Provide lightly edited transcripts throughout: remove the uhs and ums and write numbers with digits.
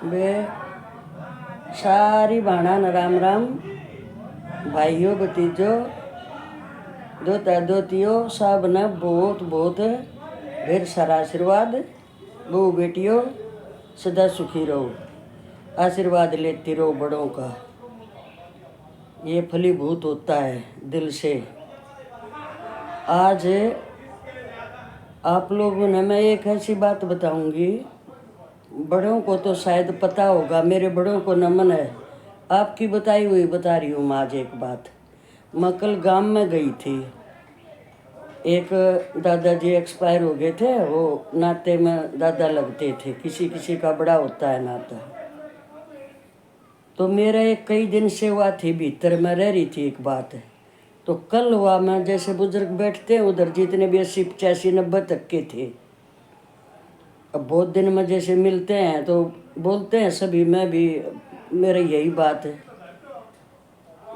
वे सारी बाणा न राम राम, भाइयों भतीजों, दोता दोतियों, सब ने बहुत बहुत ढेर सारा आशीर्वाद। बहू बेटियों सदा सुखी रहो, आशीर्वाद लेती रहो बड़ों का, ये फलीभूत होता है दिल से। आज आप लोगों ने, मैं एक ऐसी बात बताऊंगी, बड़ों को तो शायद पता होगा, मेरे बड़ों को नमन है, आपकी बताई हुई बता रही हूँ। आज एक बात, मैं कल गाँव में गई थी, एक दादाजी एक्सपायर हो गए थे, वो नाते में दादा लगते थे, किसी किसी का बड़ा होता है नाता। तो मेरा एक कई दिन से हुआ थी, भीतर में रह रही थी एक बात। तो कल हुआ, मैं जैसे बुजुर्ग बैठते हैं उधर, जितने भी 80 85 90 तक के थे, अब बहुत दिन में जैसे मिलते हैं तो बोलते हैं सभी, मैं भी, मेरा यही बात है।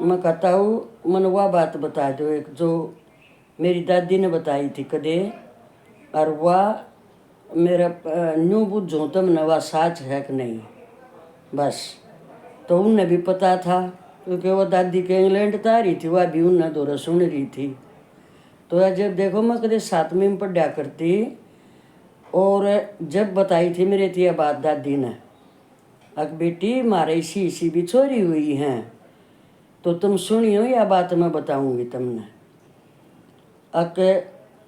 मैं कहता हूँ मन वह बात बता दो एक, जो मेरी दादी ने बताई थी कदे, और वह मेरा न्यू बुझो तुम न वह साच है कि नहीं, बस। तो उन्हें भी पता था, क्योंकि वो दादी के इंग्लैंड ता रही थी, वह भी उन्हें दौरा सुन रही थी। तो जब देखो मैं कदे 7वीं में पढ़ा करती, और जब बताई थी मेरे थी बात दादी ने, अक बेटी मारे इसी इसी भी छोरी हुई हैं, तो तुम सुनियो यह बात मैं बताऊंगी तुमने। अक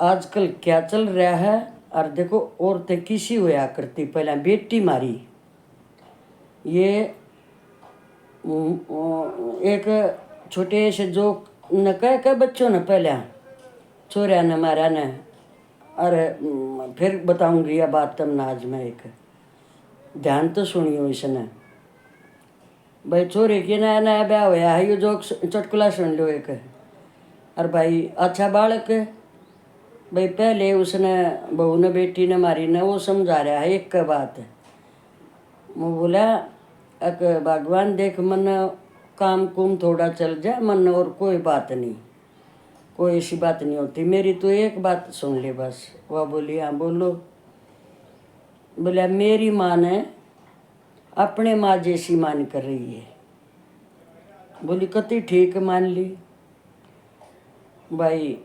आजकल क्या चल रहा है, और देखो औरतें किसी होया करती, पहले बेटी मारी, ये एक छोटे से जो न कह बच्चों ने पहले छोरिया ने मारा ने, अरे फिर बताऊंगी यह बात तुमने। आज मैं एक ध्यान तो सुनियो इसने, भाई छोरे की नया नया ब्याह होया है, ये जो चटकुला सुन लो एक, और भाई अच्छा बालक, भाई पहले उसने बहू ने बेटी ने मारी ने, वो समझा रहा है एक बात है। मैं बोला अक भगवान देख, मन काम कुम थोड़ा चल जाए मन, और कोई बात नहीं, कोई ऐसी बात नहीं होती, मेरी तो एक बात सुन ले बस। वह बोली हाँ बोलो। बोला मेरी माँ ने अपने माँ जैसी मान कर रही है। बोली कति ठीक मान ली। भाई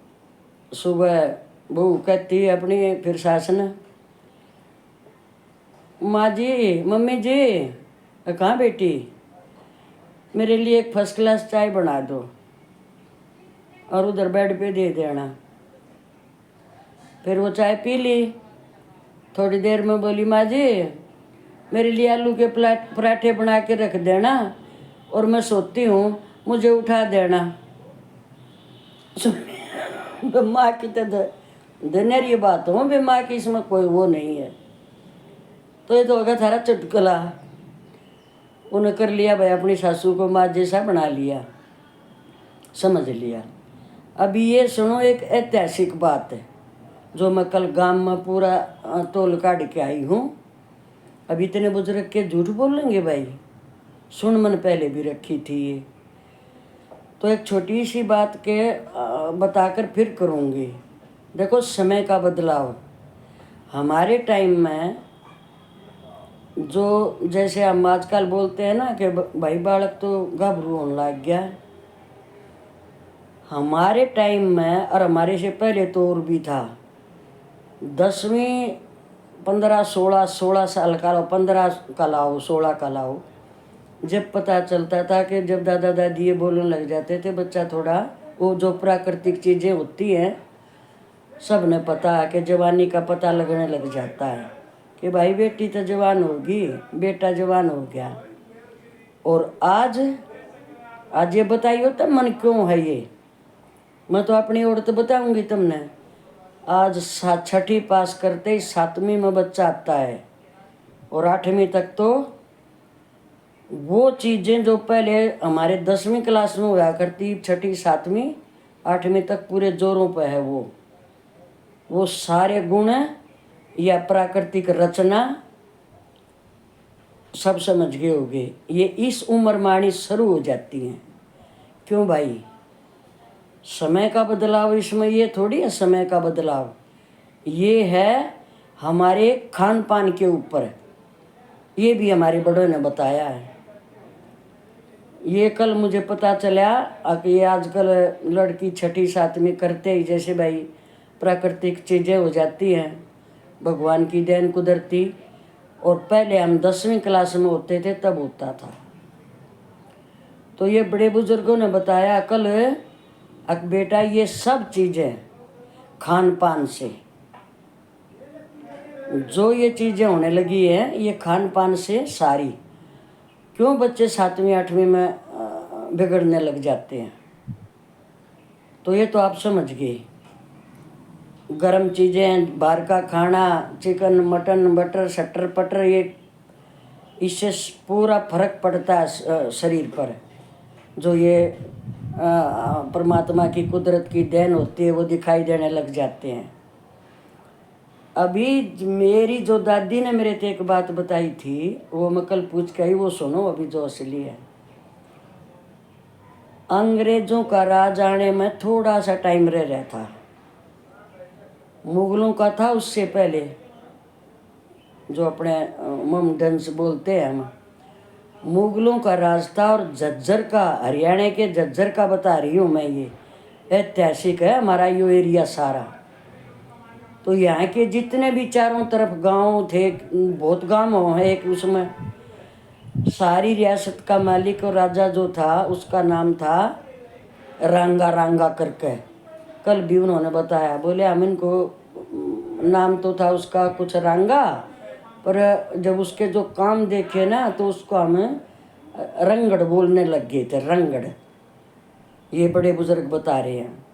सुबह बहू कहती है अपनी फिर सास ने, माँ जी मम्मी जी, कहाँ बेटी, मेरे लिए एक फर्स्ट क्लास चाय बना दो और उधर बेड पे दे देना। फिर वो चाय पी ली, थोड़ी देर में बोली माँ जी मेरे लिए आलू के पराठे बना के रख देना, और मैं सोती हूँ मुझे उठा देना। माँ की तो धन्य बात हो, बे माँ की इसमें कोई वो नहीं है। तो ये तो होगा थारा चुटकुला, उन्हें कर लिया भाई, अपनी सासू को माँ जैसा बना लिया, समझ लिया। अभी ये सुनो एक ऐतिहासिक बात है, जो मैं कल गांव में पूरा तोल काट के आई हूँ। अभी इतने बुजुर्ग के झूठ बोलेंगे भाई, सुन मन पहले भी रखी थी ये। तो एक छोटी सी बात के बताकर फिर करूँगी। देखो समय का बदलाव, हमारे टाइम में जो जैसे हम आजकल बोलते हैं ना कि भाई बालक तो घबरू होने लग गया, हमारे टाइम में और हमारे से पहले तो और भी था। 10वीं 15 16 साल का लाओ, 15 का लाओ, 16 का लाओ, जब पता चलता था कि जब दादा दादी ये बोलने लग जाते थे, बच्चा थोड़ा वो जो प्राकृतिक चीज़ें होती हैं सब ने पता है कि जवानी का पता लगने लग जाता है कि भाई बेटी तो जवान होगी, बेटा जवान हो गया। और आज ये बताइए तब मन क्यों है ये, मैं तो अपनी ओर तो बताऊंगी तुमने। आज 6ठी पास करते ही 7वीं में बच्चा आता है, और 8वीं तक तो वो चीज़ें जो पहले हमारे 10वीं क्लास में हुआ करती, 6ठी 7वीं 8वीं तक पूरे जोरों पे है वो सारे गुण या प्राकृतिक रचना सब समझ गए होगे। ये इस उम्र माणी शुरू हो जाती हैं। क्यों भाई, समय का बदलाव इसमें ये थोड़ी है, समय का बदलाव ये है हमारे खान पान के ऊपर। ये भी हमारे बड़ों ने बताया है। ये कल मुझे पता चला कि ये आजकल लड़की छठी सातवीं करते ही जैसे भाई प्राकृतिक चीज़ें हो जाती हैं, भगवान की देन कुदरती। और पहले हम 10वीं क्लास में होते थे तब होता था। तो ये बड़े बुजुर्गों ने बताया कल, बेटा ये सब चीज़ें खान पान से, जो ये चीज़ें होने लगी है ये खान पान से सारी। क्यों बच्चे 7वीं 8वीं में बिगड़ने लग जाते हैं? तो ये तो आप समझ गए। गरम चीज़ें, बाहर का खाना, चिकन मटन बटर शटर पटर, ये इससे पूरा फर्क पड़ता है शरीर पर। जो ये परमात्मा की कुदरत की देन होती है वो दिखाई देने लग जाते हैं। अभी मेरी जो दादी ने मेरे से एक बात बताई थी, वो मैं कल पूछ के आई, वो सुनो अभी जो असली है। अंग्रेजों का राज आने में थोड़ा सा टाइम रह रहा था, मुगलों का था उससे पहले, जो अपने मोहम्मदन बोलते हैं हम, मुगलों का राज था। और झज्जर का, हरियाणा के झज्जर का बता रही हूँ मैं, ये ऐतिहासिक है हमारा यो एरिया सारा। तो यहाँ के जितने भी चारों तरफ गांव थे, बहुत गांव है एक, उसमें सारी रियासत का मालिक और राजा जो था उसका नाम था रांगा रांगा करके। कल भी उन्होंने बताया, बोले हम इनको, नाम तो था उसका कुछ रांगा, पर जब उसके जो काम देखे ना तो उसको हम रंगड़ बोलने लग गए थे, रंगड़। ये बड़े बुजुर्ग बता रहे हैं।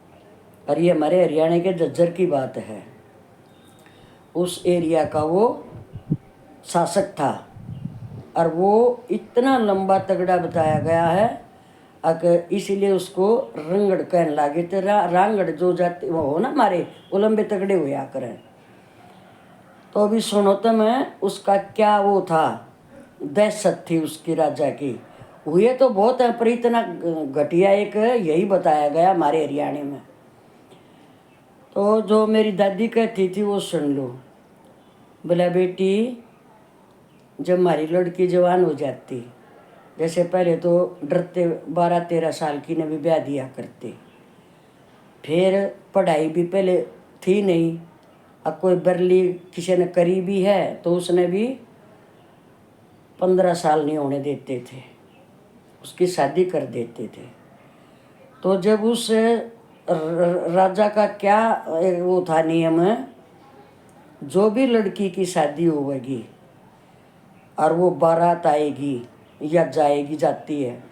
और ये हमारे हरियाणा के झज्जर की बात है। उस एरिया का वो शासक था और वो इतना लंबा तगड़ा बताया गया है अगर, इसीलिए उसको रंगड़ कहने लगे थे। रांगड़ जो जाते वो हो ना हमारे, वो लंबे तगड़े हुआ करें। तो अभी सुनो तो मैं उसका क्या वो था, दहशत थी उसकी राजा की। हुए तो बहुत है पर इतना घटिया एक यही बताया गया हमारे हरियाणा में। तो जो मेरी दादी कहती थी वो सुन लो। बोला बेटी, जब हमारी लड़की जवान हो जाती, जैसे पहले तो डरते 12-13 साल की ने भी ब्याह दिया करते, फिर पढ़ाई भी पहले थी नहीं। अब कोई बरली किसी ने करी भी है तो उसने भी 15 साल नहीं होने देते थे, उसकी शादी कर देते थे। तो जब उस राजा का क्या वो था नियम, जो भी लड़की की शादी होगी और वो बारात आएगी या जाएगी, जाती है,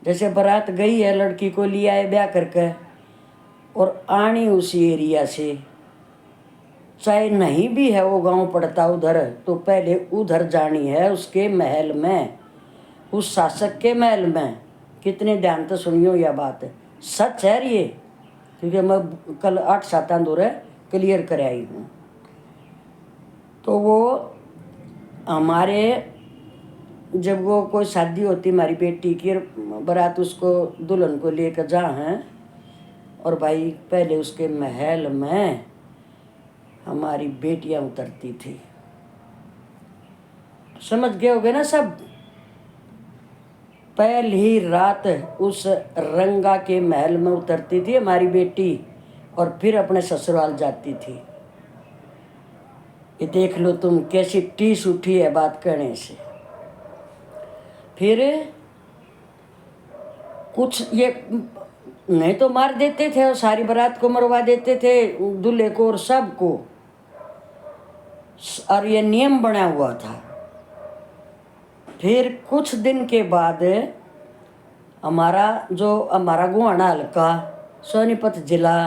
जैसे बारात गई है लड़की को लिया है ब्याह करके और आनी उसी एरिया से, चाहे नहीं भी है वो गांव पड़ता उधर, तो पहले उधर जानी है उसके महल में, उस शासक के महल में। कितने ध्यान से सुनियो यह बात, सच है ये, क्योंकि मैं कल 8-7 दूर क्लियर कर आई हूँ। तो वो हमारे, जब वो कोई शादी होती हमारी बेटी की, बारात उसको दुल्हन को लेकर जा हैं, और भाई पहले उसके महल में हमारी बेटियां उतरती थी। समझ गए होगे ना सब। पहली रात उस रंगा के महल में उतरती थी हमारी बेटी और फिर अपने ससुराल जाती थी। ये देख लो तुम कैसी टीस उठी है बात करने से। फिर कुछ ये नहीं तो मार देते थे और सारी बारात को मरवा देते थे, दूल्हे को और सबको, और ये नियम बना हुआ था। फिर कुछ दिन के बाद हमारा गोहाना हल्का, सोनीपत जिला,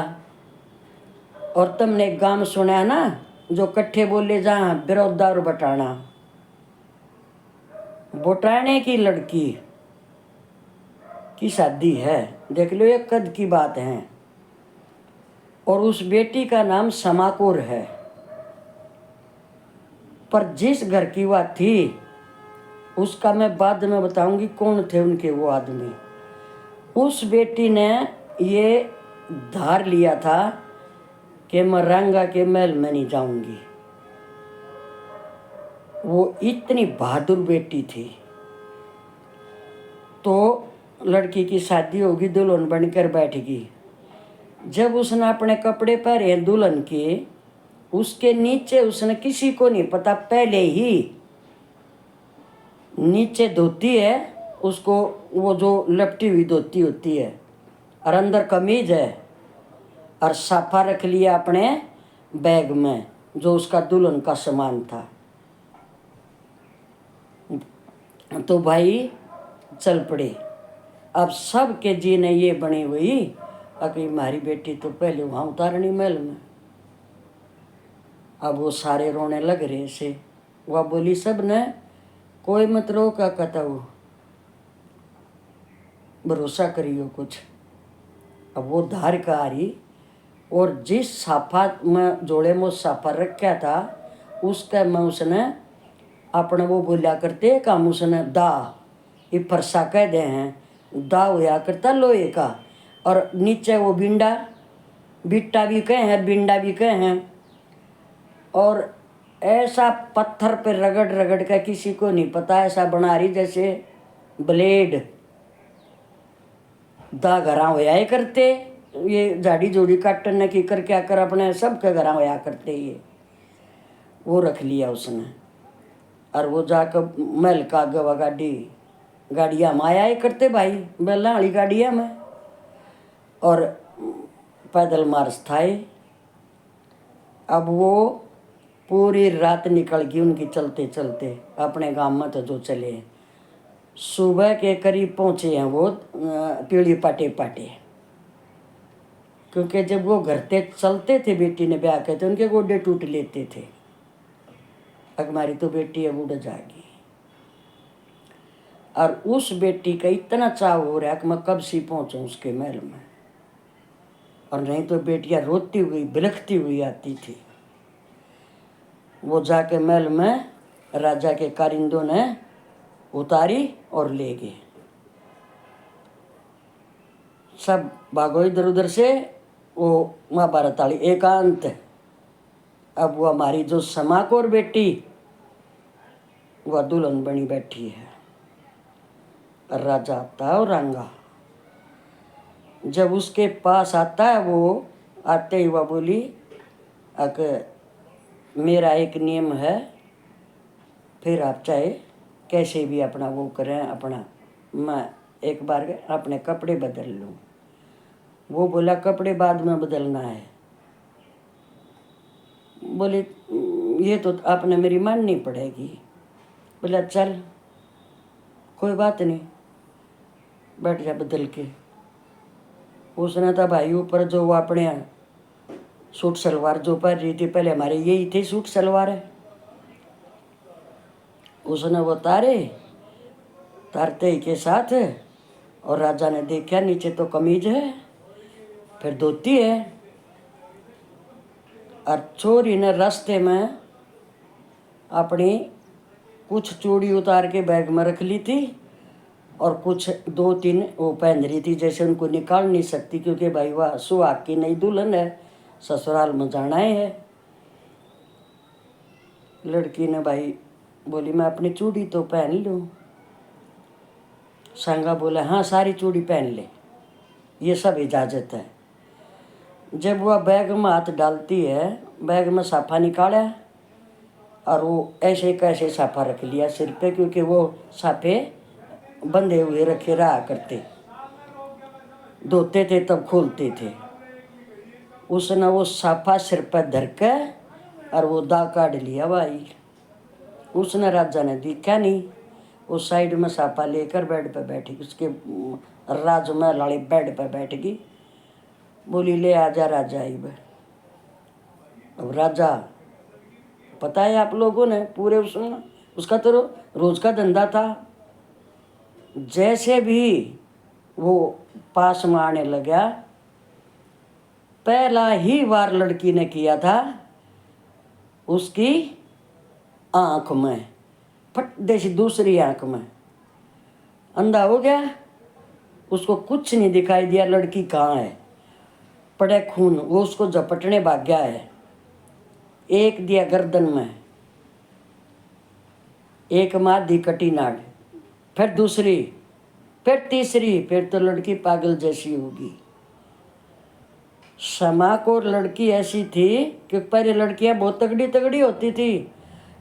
और तुमने एक गांव सुना है ना जो कट्ठे बोले जहाँ बिरौदा और बटाना, बोटाने की लड़की की शादी है। देख लो ये कद की बात है। और उस बेटी का नाम समाकुर है। पर जिस घर की वह थी उसका मैं बाद में बताऊंगी कौन थे उनके वो आदमी। उस बेटी ने ये धार लिया था कि मैं रंगा के महल में नहीं जाऊंगी। वो इतनी बहादुर बेटी थी। तो लड़की की शादी होगी, दुल्हन बनकर बैठेगी। जब उसने अपने कपड़े पहने दुल्हन के, उसके नीचे उसने किसी को नहीं पता, पहले ही नीचे धोती है उसको, वो जो लपटी हुई धोती होती है, और अंदर कमीज है, और साफा रख लिया अपने बैग में जो उसका दुल्हन का सामान था। तो भाई चल पड़े। अब सब के जी ने ये बनी हुई अभी हमारी बेटी तो पहले वहाँ उतारनी महल में। अब वो सारे रोने लग रहे से। वह बोली सब ने कोई मत रो का कहता वो भरोसा करियो कुछ। अब वो धार का आ रही, और जिस साफा में जोड़े में साफा रखा था उसका में उसने अपने वो बोलिया करते काम उसने दा ये फरसा कह दे हैं, दा होया करता लोहे का, और नीचे वो बिंडा बिट्टा भी कहे हैं, बिंडा भी कहे हैं। और ऐसा पत्थर पे रगड़ रगड़ का किसी को नहीं पता, ऐसा बना रही जैसे ब्लेड। दा घरा होया करते, ये झाड़ी जोड़ी काटने की कर क्या कर अपने सबके घरा होया करते ये। वो रख लिया उसने, और वो जाकर महल का गवा गाड़िया में आया ही करते भाई, बेला वाली गाड़िया में, और पैदल मार्च था। अब वो पूरी रात निकल गई उनकी चलते चलते अपने गांव में। तो जो चले सुबह के करीब पहुँचे हैं वो पीढ़ी पाटे पाटे, क्योंकि जब वो घर ते चलते थे बेटी ने ब्याह के, तो उनके गोडे टूट लेते थे। अब हमारी तो बेटी अब उड़ जाएगी, और उस बेटी का इतना चाव हो रहा है कि मैं कब सी पहुँचूँ उसके महल में। और नहीं तो बेटियाँ रोती हुई बिलखती हुई आती थी। वो जाके महल में राजा के कारिंदों ने उतारी और ले गए। सब भागो इधर उधर से। वो महाभारत वाली एकांत। अब वो हमारी जो समाकोर बेटी वह दुल्हन बनी बैठी है। राजा आता है औरंगा, जब उसके पास आता है वो, आते ही वह बोली मेरा एक नियम है, फिर आप चाहे कैसे भी अपना वो करें, अपना मैं एक बार अपने कपड़े बदल लूँ। वो बोला कपड़े बाद में बदलना है। बोले ये तो आपने मेरी माननी पड़ेगी। बोला चल कोई बात नहीं, बैठ जा बदल के। उसने तो भाई ऊपर जो वो अपने सूट सलवार जो पहन रही थी, पहले हमारे यही थे सूट सलवार है, उसने वो तारते ही के साथ। और राजा ने देखा नीचे तो कमीज है, फिर धोती है, और चोरी ने रास्ते में अपनी कुछ चूड़ी उतार के बैग में रख ली थी, और कुछ 2-3 वो पहन रही थी, जैसे उनको निकाल नहीं सकती क्योंकि भाई वह सुहाग की नई दुल्हन है, ससुराल में जाना है। लड़की ने भाई बोली मैं अपनी चूड़ी तो पहन लूँ। सांगा बोला हाँ सारी चूड़ी पहन ले, ये सब इजाज़त है। जब वह बैग में हाथ डालती है, बैग में साफा निकाला, और वो ऐसे कैसे साफा रख लिया सिर पे, क्योंकि वो साफे बंधे हुए रखे रहा करते, धोते थे तब खोलते थे। उसने वो साफा सिर पर धर के और वो दाग काट लिया भाई। उसने राजा ने देखा नहीं, उस साइड में साफा लेकर बेड पर बैठी, उसके राजमहल वाली बेड पर बैठ गई। बोली ले आजा राजा इब। अब राजा पता है आप लोगों ने पूरे उसका तो रोज का धंधा था। जैसे भी वो पास में आने लगा, पहला ही वार लड़की ने किया था उसकी आँख में, फट देसी दूसरी आँख में। अंधा हो गया, उसको कुछ नहीं दिखाई दिया लड़की कहाँ है, पड़े खून। वो उसको झपटने भाग गया है, एक दिया गर्दन में, एक माधी कटी नाड़, फिर दूसरी, फिर तीसरी, फिर तो लड़की पागल जैसी होगी। शमा को लड़की ऐसी थी कि पहले लड़कियां बहुत तगड़ी तगड़ी होती थी,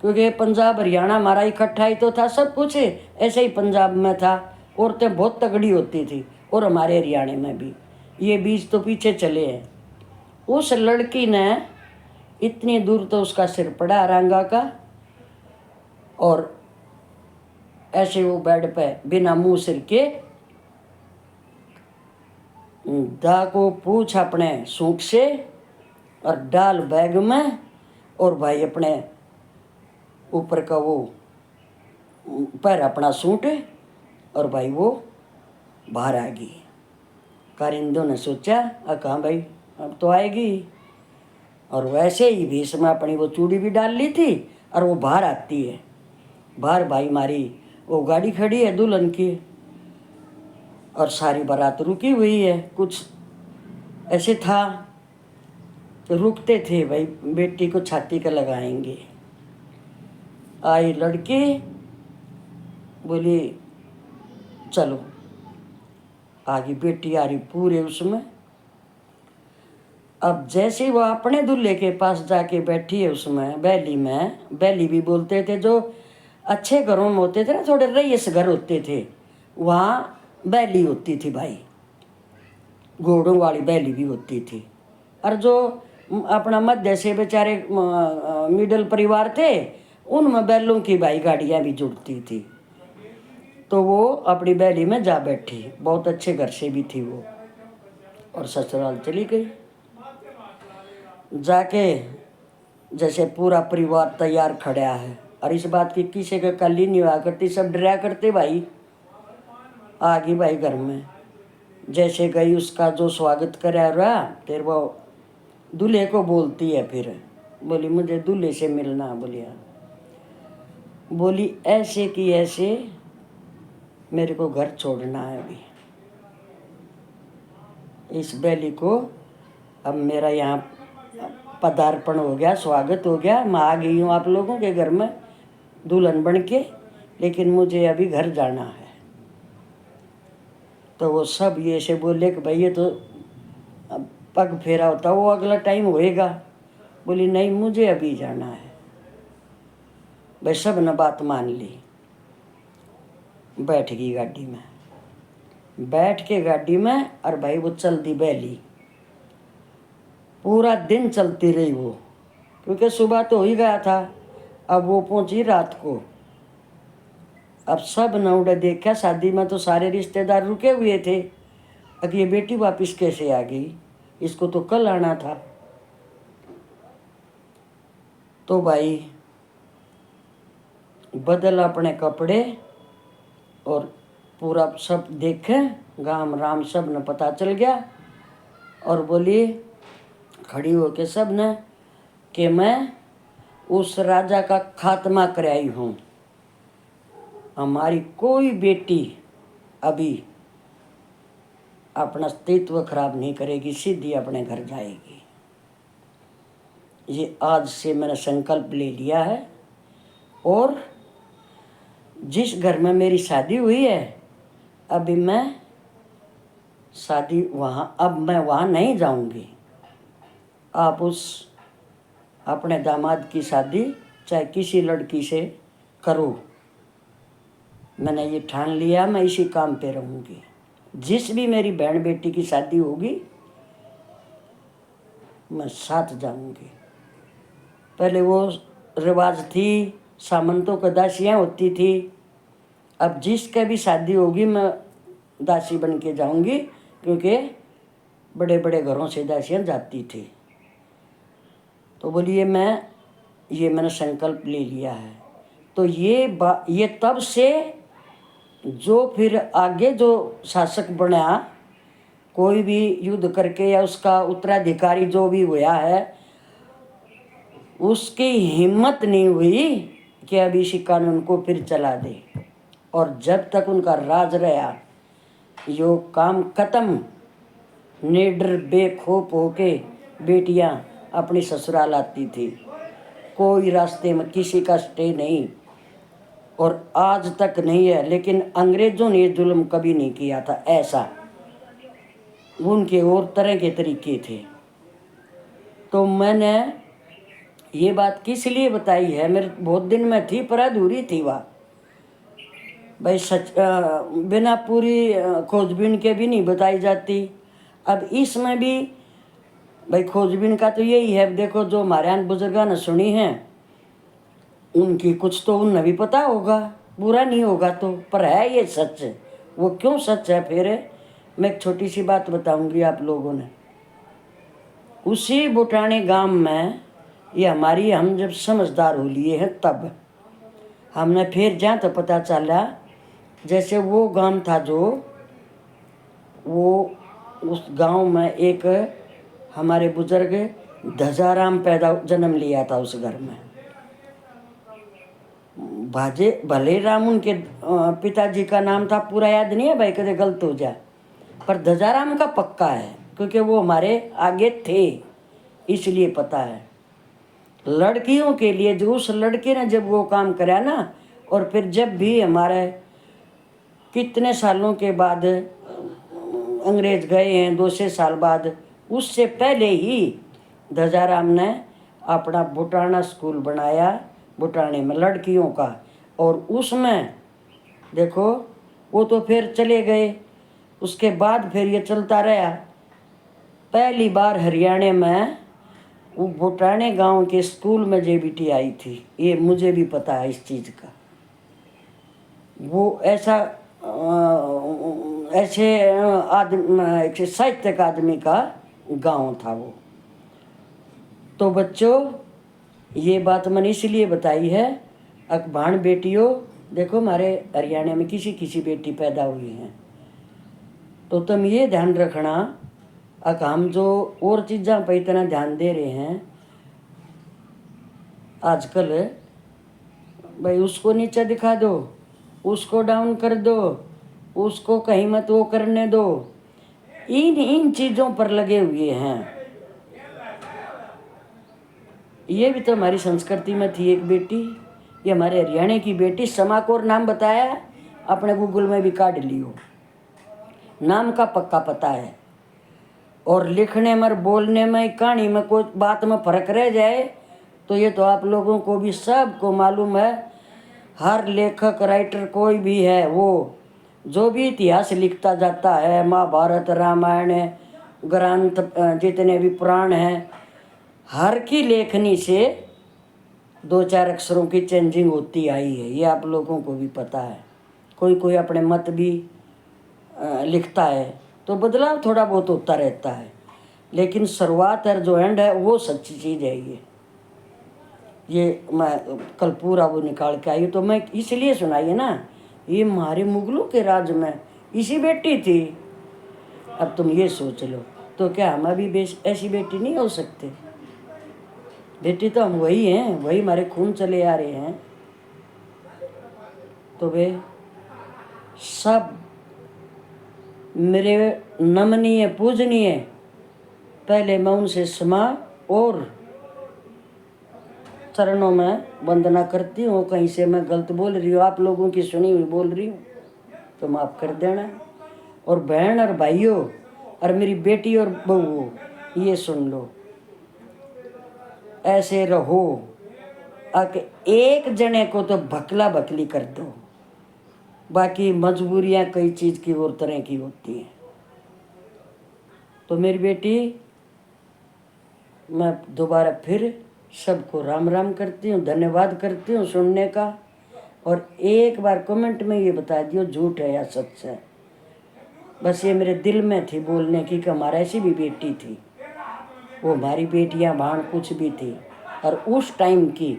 क्योंकि पंजाब हरियाणा हमारा इकट्ठा ही तो था, सब कुछ ऐसे ही पंजाब में था, औरतें बहुत तगड़ी होती थी, और हमारे हरियाणा में भी। ये बीच तो पीछे चले हैं। उस लड़की ने इतनी दूर तो उसका सिर पड़ा रंगा का, और ऐसे वो बेड पे बिना मुंह सिर के दा को पूछ अपने सूट से और डाल बैग में, और भाई अपने ऊपर का वो पैर अपना सूट, और भाई वो बाहर आ गई। कारिंदों ने सोचा कहाँ भाई अब तो आएगी, और वैसे ही भीष में अपनी वो चूड़ी भी डाल ली थी, और वो बाहर आती है। बाहर भाई मारी वो गाड़ी खड़ी है दुल्हन की, और सारी बारात रुकी हुई है। कुछ ऐसे था तो रुकते थे भाई, बेटी को छाती का लगाएंगे। आई लड़की, बोली चलो, आगे बेटी आ रही पूरे उसमें। अब जैसे वो अपने दूल्हे के पास जाके बैठी है उसमें बैली में, बैली भी बोलते थे, जो अच्छे घरों में होते थे ना, थोड़े रईस घर होते थे, वहाँ बैली होती थी भाई, घोड़ों वाली बैली भी होती थी। और जो अपना मध्य से बेचारे मिडिल परिवार थे, उनमें बैलों की भाई गाड़ियाँ भी जुड़ती थी। तो वो अपनी बैली में जा बैठी, बहुत अच्छे घर से भी थी वो, और ससुराल चली गई। जाके जैसे पूरा परिवार तैयार खड़ा है, और इस बात की किसी का कल ही नहीं हुआ करती, सब डरा करते भाई। आ गई भाई घर में, जैसे गई उसका जो स्वागत करा रहा, फिर वो दूल्हे को बोलती है, फिर बोली मुझे दूल्हे से मिलना। बोलिया बोली ऐसे कि ऐसे मेरे को घर छोड़ना है अभी, इस बैली को अब मेरा यहाँ पदार्पण हो गया, स्वागत हो गया, मैं आ गई हूँ आप लोगों के घर में दुल्हन बन के, लेकिन मुझे अभी घर जाना है। तो वो सब ये से बोले कि भाई ये तो पग फेरा होता, वो अगला टाइम होएगा। बोली नहीं, मुझे अभी जाना है। भाई सब ने बात मान ली, बैठ गई गाड़ी में, बैठ के गाड़ी में, और भाई वो चल दी बैली। पूरा दिन चलती रही वो, क्योंकि सुबह तो हो ही गया था, अब वो पहुंची रात को। अब सब ने उड़े देखा, शादी में तो सारे रिश्तेदार रुके हुए थे, अब ये बेटी वापस कैसे आ गई, इसको तो कल आना था। तो भाई बदल अपने कपड़े, और पूरा सब देखे, गाम राम सब ने पता चल गया, और बोली खड़ी होके सब ने कि मैं उस राजा का खात्मा कराई हूँ, हमारी कोई बेटी अभी अपना अस्तित्व खराब नहीं करेगी, सीधी अपने घर जाएगी। ये आज से मैंने संकल्प ले लिया है, और जिस घर में मेरी शादी हुई है, अभी मैं शादी वहाँ, अब मैं वहाँ नहीं जाऊँगी। आप उस अपने दामाद की शादी चाहे किसी लड़की से करो, मैंने ये ठान लिया, मैं इसी काम पे रहूँगी। जिस भी मेरी बहन बेटी की शादी होगी मैं साथ जाऊँगी। पहले वो रिवाज थी, सामंतों का दासियाँ होती थी, अब जिसका भी शादी होगी मैं दासी बन के जाऊँगी, क्योंकि बड़े बड़े घरों से दासियाँ जाती थी। तो बोलिए मैंने संकल्प ले लिया है। तो ये तब से जो फिर आगे जो शासक बना, कोई भी युद्ध करके या उसका उत्तराधिकारी जो भी हुआ है, उसकी हिम्मत नहीं हुई कि अब इसी कानून को फिर चला दे। और जब तक उनका राज रहा, यो काम खत्म, निडर बेखौफ होके बेटियां अपनी ससुराल आती थी, कोई रास्ते में किसी का स्टे नहीं। और आज तक नहीं है, लेकिन अंग्रेजों ने जुल्म कभी नहीं किया था ऐसा, उनके और तरह के तरीके थे। तो मैंने ये बात किस लिए बताई है, मेरे बहुत दिन में थी पर अधूरी थी वह भाई, सच बिना पूरी खोजबीन के भी नहीं बताई जाती। अब इसमें भी भाई खोजबीन का तो यही है, देखो जो हमारे यहाँ बुजुर्गों ने सुनी है उनकी कुछ तो उन्हें भी पता होगा, बुरा नहीं होगा तो, पर है ये सच। वो क्यों सच है फिर, मैं एक छोटी सी बात बताऊंगी आप लोगों ने। उसी बुटाने गांव में ये हमारी, हम जब समझदार हो लिए हैं तब हमने फिर जहाँ तो पता चला, जैसे वो गांव था जो, वो उस गांव में एक हमारे बुजुर्ग धजाराम पैदा जन्म लिया था उस घर में। भाजे भले राम उनके पिताजी का नाम था, पूरा याद नहीं है भाई, कदे गलत हो जाए, पर धजाराम का पक्का है क्योंकि वो हमारे आगे थे इसलिए पता है। लड़कियों के लिए जो उस लड़के ने जब वो काम करा ना, और फिर जब भी हमारे कितने सालों के बाद अंग्रेज गए हैं, 200 साल बाद, उससे पहले ही धजाराम ने अपना बुटाना स्कूल बनाया, बुटाने में लड़कियों का। और उसमें देखो वो तो फिर चले गए, उसके बाद फिर ये चलता रहा। पहली बार हरियाणा में वो बुटाने गांव के स्कूल में जेबीटी आई थी, ये मुझे भी पता है इस चीज़ का। वो ऐसा ऐसे आदमी, साहित्यिक आदमी का गांव था वो। तो बच्चों ये बात मैंने इसलिए बताई है, अकबाण बेटियों, देखो हमारे हरियाणा में किसी किसी बेटी पैदा हुई हैं, तो तुम ये ध्यान रखना। अब हम जो और चीज़ों पर इतना ध्यान दे रहे हैं आजकल, भाई उसको नीचे दिखा दो, उसको डाउन कर दो, उसको कहीं मत वो करने दो, इन चीज़ों पर लगे हुए हैं। ये भी तो हमारी संस्कृति में थी एक बेटी, ये हमारे हरियाणा की बेटी, समाकोर नाम बताया, अपने गूगल में भी काट लियो, नाम का पक्का पता है। और लिखने में, बोलने में, कहानी में कोई बात में फर्क रह जाए तो ये तो आप लोगों को भी सबको मालूम है। हर लेखक, राइटर कोई भी है, वो जो भी इतिहास लिखता जाता है, महाभारत, रामायण, ग्रंथ, जितने भी पुराण हैं, हर की लेखनी से 2-4 अक्षरों की चेंजिंग होती आई है, ये आप लोगों को भी पता है। कोई कोई अपने मत भी लिखता है तो बदलाव थोड़ा बहुत होता रहता है, लेकिन शुरुआत और जो एंड है वो सच्ची चीज़ है। ये मैं कल पूरा वो निकाल के आई, तो मैं इसलिए सुनाई है ना, ये हमारे मुगलों के राज में इसी बेटी थी। अब तुम ये सोच लो, तो क्या हम अभी ऐसी बेटी नहीं हो सकते? बेटी तो हम वही हैं, वही हमारे खून चले आ रहे हैं। तो वे सब मेरे नमनीय, पूजनीय, पहले मैं उनसे क्षमा और चरणों में वंदना करती हूँ। कहीं से मैं गलत बोल रही हूँ, आप लोगों की सुनी हुई बोल रही हूँ तो माफ़ कर देना। और बहन और भाइयों और मेरी बेटी और बहू, ये सुन लो, ऐसे रहो एक जने को तो भकला भकली कर दो, बाकी मजबूरियाँ कई चीज़ की और तरह की होती हैं। तो मेरी बेटी, मैं दोबारा फिर सबको राम राम करती हूँ, धन्यवाद करती हूँ सुनने का। और एक बार कमेंट में ये बता दियो झूठ है या सच है। बस ये मेरे दिल में थी बोलने की कि हमारा ऐसी भी बेटी थी, वो हमारी बेटियाँ भाण कुछ भी थी और उस टाइम की।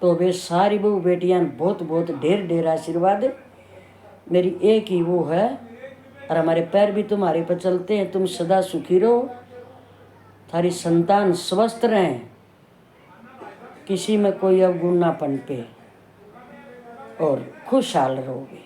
तो वे सारी वो बेटियाँ बहुत बहुत ढेर ढेर आशीर्वाद। मेरी एक ही वो है, और हमारे पैर भी तुम्हारे पर चलते हैं। तुम सदा सुखी रहो, थारी संतान स्वस्थ रहें, किसी में कोई अवगुण ना पनपे और खुशहाल रहोगे।